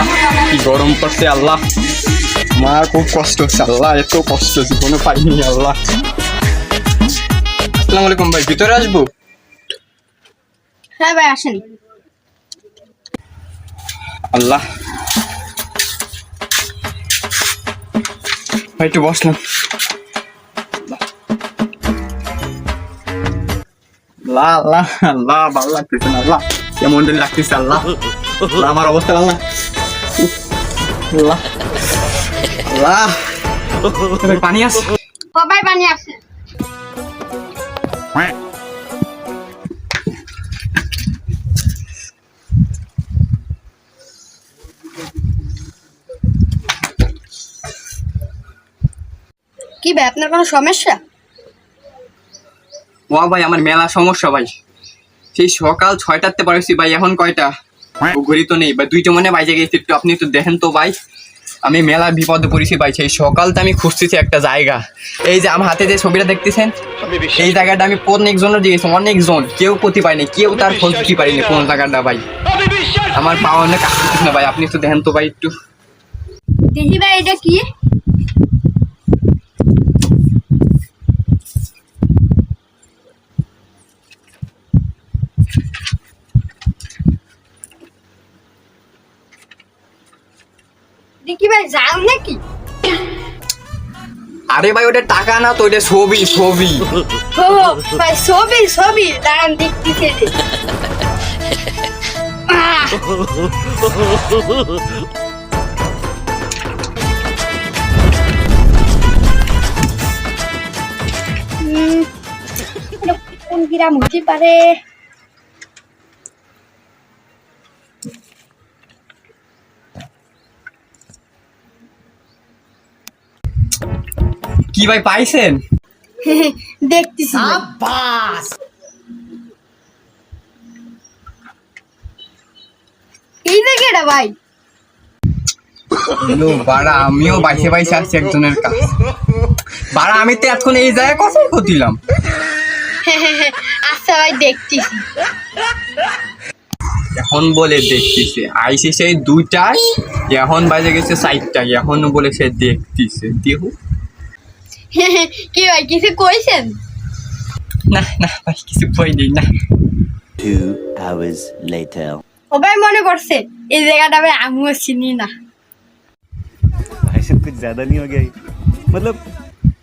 আল্লাহ কি গরম পড়ছে আল্লাহ, আমার খুব কষ্ট হচ্ছে আল্লাহ, এত কষ্ট জীবনে পাইনি আল্লাহ। আসসালামু আলাইকুম ভাই, ভিতরে আসবো? হ্যাঁ ভাই আসেন। আল্লাহ ভাই একটু বসলাম। আল্লাহ আল্লাহ আল্লাহ ভালো লাগতেছে না আল্লাহ, কেমন দিন লাগতেছে আল্লাহ, আল্লাহ, আমার অবস্থা আল্লাহ আল্লাহ আল্লাহ। ভাই পানি আছে? সবাই পানি আছে। কি ভাই আপনার কোনো সমস্যা? ও ভাই আমার মেলা সমস্যা ভাই, সেই সকাল 6টাতে পারছি ভাই, এখন কয়টা? ও ঘড়ি তো নেই ভাই, 2টা মনে বাইজে গেছে, একটু আপনি একটু দেখেন তো ভাই, আমি মেলা বিপদে পড়েছি ভাই। সেই সকালতে আমি খুঁজতেছি একটা জায়গা, এই যে আমার হাতে যে ছবিটা দেখতেছেন, এই জায়গাটা আমি অনেকজনের দিয়েছি, অনেকজন, কেউ করতে পারিনি, কেউ তার খোঁজ দিতে পারিনি কোন জায়গাটা ভাই, আমার পাওয়া অনেক কাজ করতেছে না ভাই, আপনি একটু দেখেন তো ভাই একটু। দেখি ভাই এটা কি? দেখি ভাই যাও নাকি? আরে ভাই ওটা টাকা না তো, ওটা ছবি ছবি। ও ভাই ছবি ছবি দাঁড়ান দেখতেছে। কোন গ্রাম হতে পারে? কি ভাই পাইছেন? দেখতেছি এই জায়গাটা ভাই। বাড়া আমিও বাইসে বাইসে আসছি একজনের কাছে, বাড়া আমি তো এখন এই জায়গায় কথাই করছিলাম। আচ্ছা ভাই দেখতেছি। এখন বলে দেখতেছে, আইসি সেই 2টায়, এখন বাজে গেছে 4টায়, এখন বলে সে দেখতেছে। দেহু কি ভাই কিছু কইছেন? না না ভাই কিছু কই নেই না। 2 hours later. ও ভাই মনে পড়ছে, এই জায়গাটা ভাই আমিও চিনি না। भाई साहब कुछ ज्यादा नहीं हो गया ये? मतलब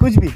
कुछ भी